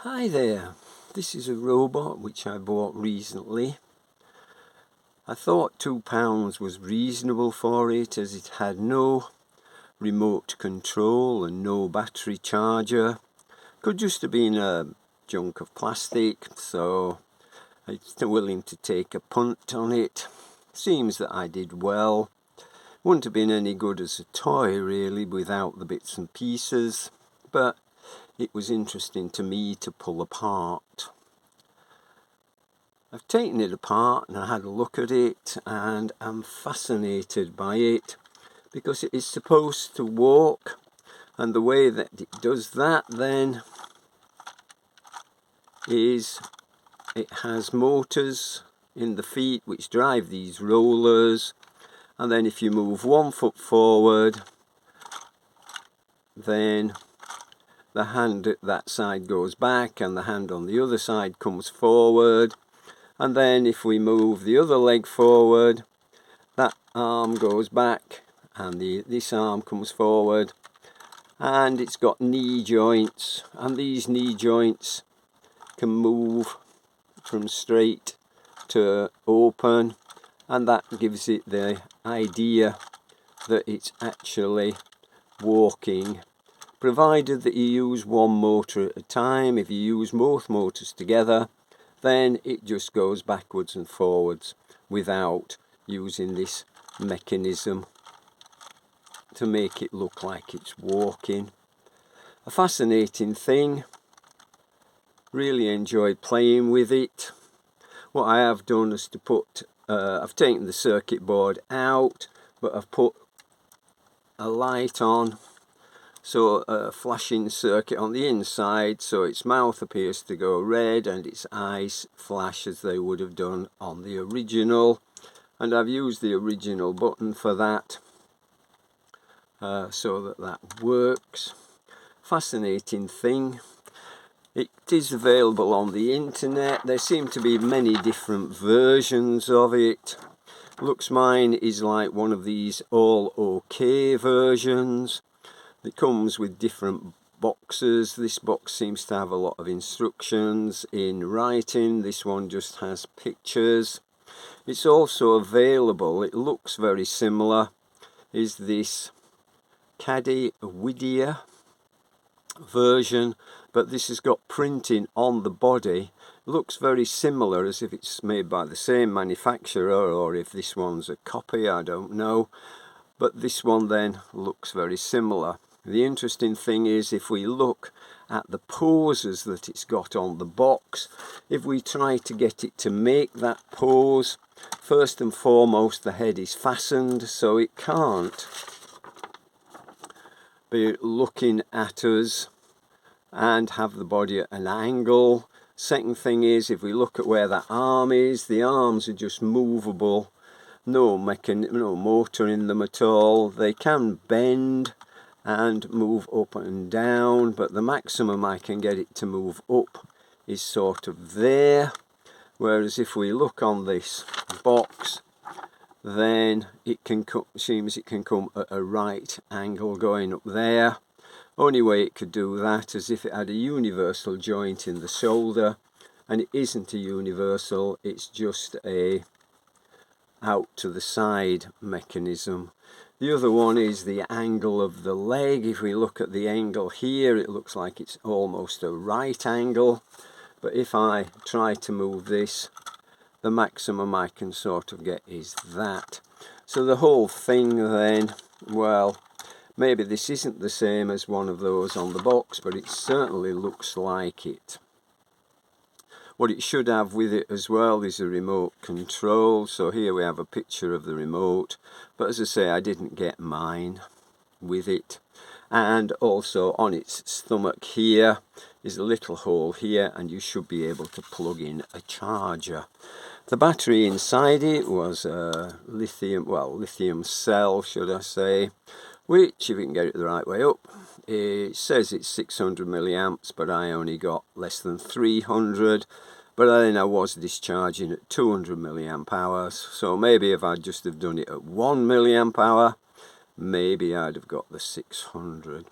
Hi there, this is a robot which I bought recently. I thought £2 was reasonable for it, as it had no remote control and no battery charger. Could just have been a chunk of plastic, so I'm still willing to take a punt on it. Seems that I did well. Wouldn't have been any good as a toy really without the bits and pieces, but it was interesting to me to pull apart. I've taken it apart and I had a look at it, and I'm fascinated by it because it is supposed to walk, and the way that it does that then is it has motors in the feet which drive these rollers, and then if you move 1 foot forward, then the hand at that side goes back and the hand on the other side comes forward, and then if we move the other leg forward, that arm goes back and this arm comes forward, and it's got knee joints, and these knee joints can move from straight to open, and that gives it the idea that it's actually walking, provided that you use one motor at a time. If you use both motors together, then it just goes backwards and forwards without using this mechanism to make it look like it's walking. A fascinating thing. Really enjoyed playing with it. What I have done is to put, I've taken the circuit board out, but I've put a light on, so a flashing circuit on the inside, so its mouth appears to go red and its eyes flash as they would have done on the original, and I've used the original button for that, so that works. Fascinating thing. It is available on the internet. There seem to be many different versions of it. Looks mine is like one of these all okay versions. It comes with different boxes. This box seems to have a lot of instructions in writing. This one just has pictures. It's also available, it looks very similar, is this Caddy Widia version, but this has got printing on the body. Looks very similar, as if it's made by the same manufacturer, or if this one's a copy, I don't know, but this one then looks very similar. The interesting thing is, if we look at the poses that it's got on the box, if we try to get it to make that pose, first and foremost the head is fastened, so it can't be looking at us and have the body at an angle. Second thing is, if we look at where that arm is, the arms are just movable, no motor in them at all. They can bend and move up and down, but the maximum I can get it to move up is sort of there, whereas if we look on this box, then it seems it can come at a right angle going up there. Only way it could do that is if it had a universal joint in the shoulder, and it isn't a universal, it's just a out to the side mechanism. The other one is the angle of the leg. If we look at the angle here, it looks like it's almost a right angle, but if I try to move this, the maximum I can sort of get is that. So the whole thing then, well, maybe this isn't the same as one of those on the box, but it certainly looks like it. What it should have with it as well is a remote control. So here we have a picture of the remote, but as I say, I didn't get mine with it. And also on its stomach here is a little hole here, and you should be able to plug in a charger. The battery inside it was a lithium cell, should I say, which, if we can get it the right way up, it says it's 600 milliamps, but I only got less than 300. But then I was discharging at 200 milliamp hours, so maybe if I'd just have done it at 1 milliamp hour, maybe I'd have got the 600.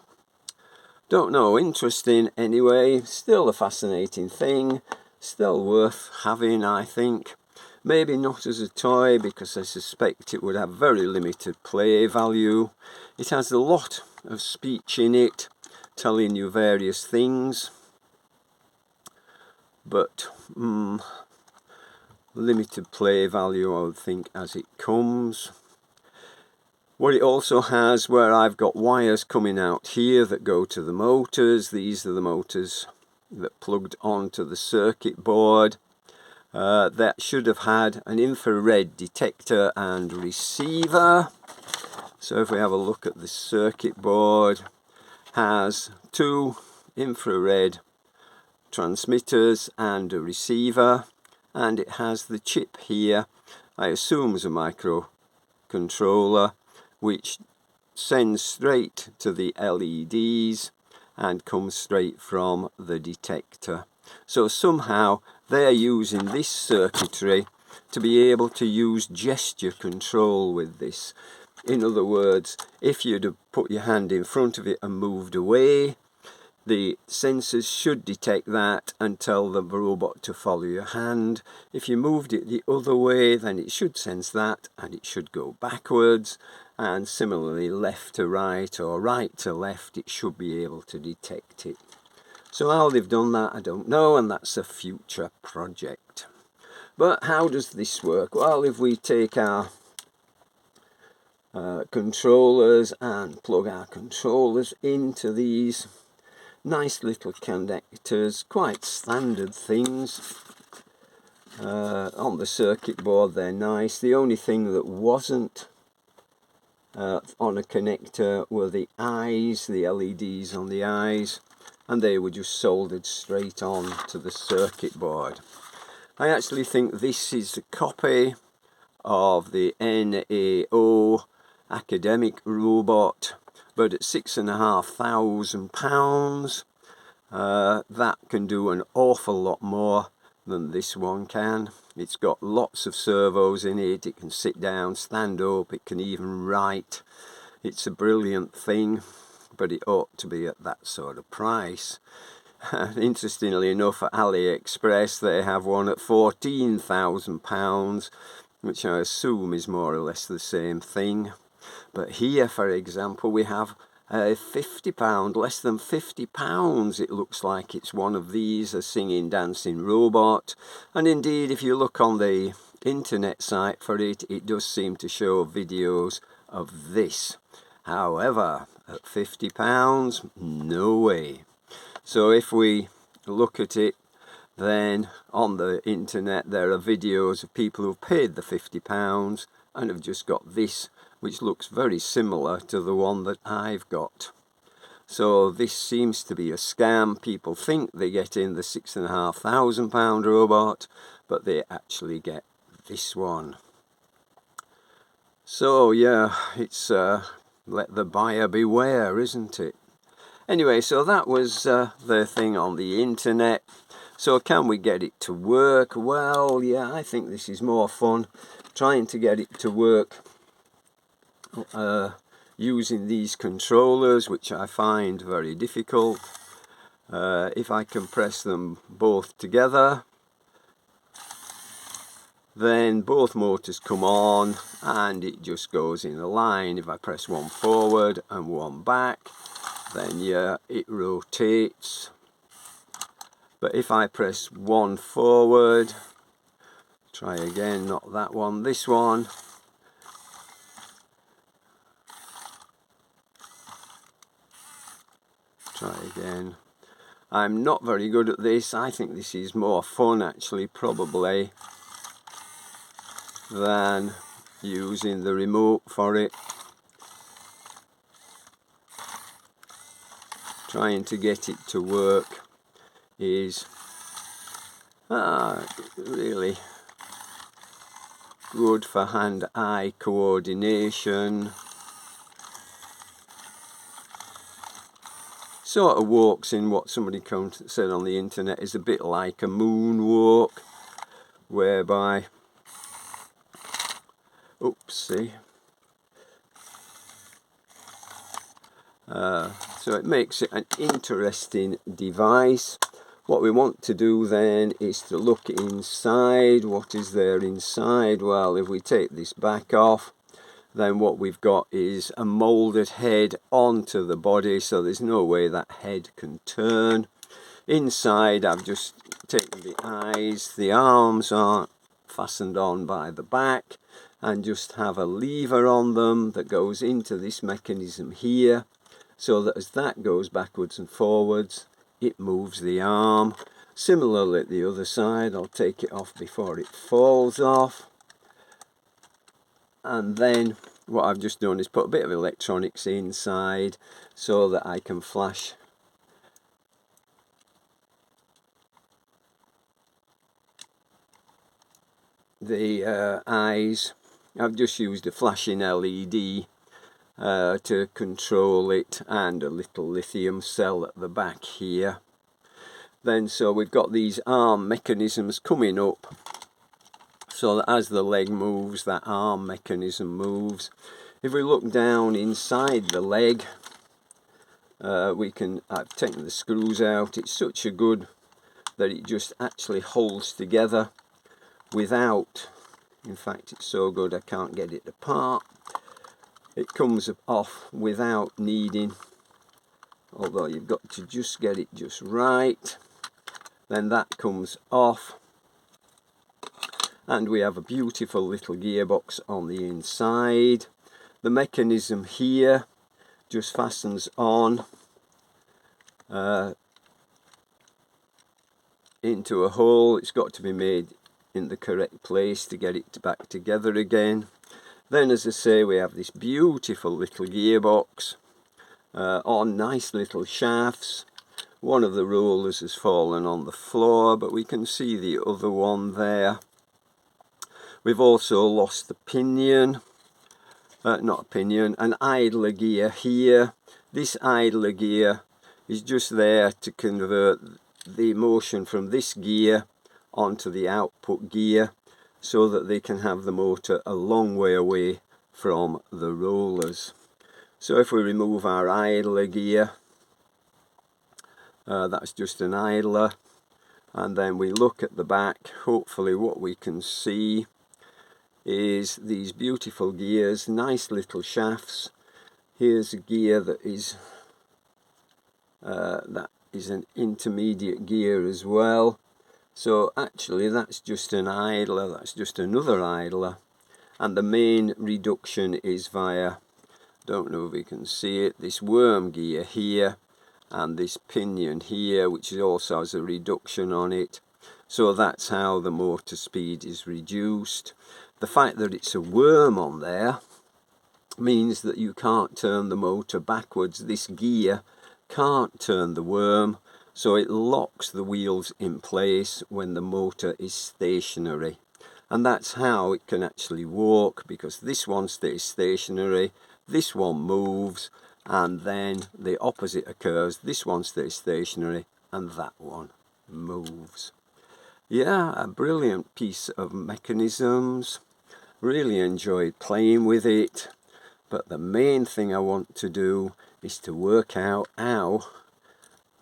Don't know, interesting anyway, still a fascinating thing, still worth having, I think. Maybe not as a toy, because I suspect it would have very limited play value. It has a lot of speech in it, telling you various things, but limited play value, I would think, as it comes. What it also has, where I've got wires coming out here that go to the motors, these are the motors that plugged onto the circuit board. That should have had an infrared detector and receiver. So if we have a look at the circuit board, has two infrared transmitters and a receiver, and it has the chip here, I assume is a microcontroller, which sends straight to the LEDs and comes straight from the detector. So somehow they're using this circuitry to be able to use gesture control with this. In other words, if you'd have put your hand in front of it and moved away, the sensors should detect that and tell the robot to follow your hand. If you moved it the other way, then it should sense that and it should go backwards. And similarly, left to right or right to left, it should be able to detect it. So how they've done that, I don't know, and that's a future project. But how does this work? Well, if we take our controllers and plug our controllers into these nice little connectors, quite standard things. On the circuit board they're nice. The only thing that wasn't on a connector were the eyes, the LEDs on the eyes, and they were just soldered straight on to the circuit board. I actually think this is a copy of the NAO academic robot, but at £6,500 that can do an awful lot more than this one can. It's got lots of servos in it, it can sit down, stand up, it can even write. It's a brilliant thing, but it ought to be at that sort of price. Interestingly enough, at AliExpress they have one at £14,000, which I assume is more or less the same thing. But here, for example, we have a £50, less than £50. It looks like it's one of these, a singing, dancing robot. And indeed, if you look on the internet site for it, it does seem to show videos of this. However, at £50, no way. So if we look at it, then on the internet there are videos of people who've paid the £50 and have just got this, which looks very similar to the one that I've got. So this seems to be a scam. People think they get in the £6,500 robot, but they actually get this one. So yeah, it's let the buyer beware, isn't it? Anyway, so that was the thing on the internet. So can we get it to work? Well, yeah, I think this is more fun trying to get it to work using these controllers, which I find very difficult. If I can press them both together, then both motors come on and it just goes in a line. If I press one forward and one back, then yeah, it rotates. But if I press one forward, try again, not that one, this one, try again. I'm not very good at this. I think this is more fun actually, probably, than using the remote for it. Trying to get it to work is really good for hand-eye coordination. Sort of walks in what somebody said on the internet is a bit like a moonwalk, whereby, oopsie, So it makes it an interesting device. What we want to do then is to look inside. What is there inside? Well, if we take this back off, then what we've got is a moulded head onto the body, so there's no way that head can turn. Inside, I've just taken the eyes. The arms are fastened on by the back and just have a lever on them that goes into this mechanism here, so that as that goes backwards and forwards, it moves the arm. Similarly at the other side, I'll take it off before it falls off. And then what I've just done is put a bit of electronics inside so that I can flash the eyes. I've just used a flashing LED to control it, and a little lithium cell at the back here. Then so we've got these arm mechanisms coming up, so that as the leg moves, that arm mechanism moves. If we look down inside the leg, I've taken the screws out. It's such a good that it just actually holds together without, in fact it's so good I can't get it apart. It comes off without needing, although you've got to just get it just right. Then that comes off, and we have a beautiful little gearbox on the inside. The mechanism here just fastens on into a hole. It's got to be made in the correct place to get it back together again. Then, as I say, we have this beautiful little gearbox on nice little shafts. One of the rollers has fallen on the floor, but we can see the other one there. We've also lost the pinion, not a pinion, an idler gear here. This idler gear is just there to convert the motion from this gear onto the output gear, so that they can have the motor a long way away from the rollers. So if we remove our idler gear, that's just an idler, and then we look at the back, hopefully what we can see is these beautiful gears, nice little shafts. Here's a gear that is an intermediate gear as well. So actually that's just an idler, that's just another idler, and the main reduction is via, don't know if you can see it, this worm gear here and this pinion here, which also has a reduction on it. So that's how the motor speed is reduced. The fact that it's a worm on there means that you can't turn the motor backwards. This gear can't turn the worm, so it locks the wheels in place when the motor is stationary. And that's how it can actually walk, because this one stays stationary, this one moves, and then the opposite occurs. This one stays stationary and that one moves. Yeah, a brilliant piece of mechanisms. Really enjoyed playing with it, but the main thing I want to do is to work out how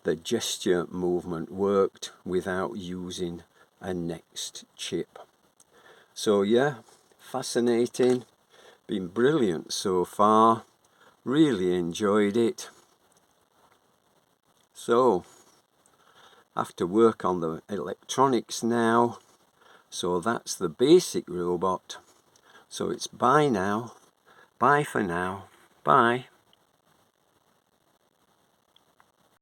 the gesture movement worked without using a next chip. So yeah, fascinating, been brilliant so far, really enjoyed it. So I have to work on the electronics now. So that's the basic robot. So it's bye now, bye for now, bye.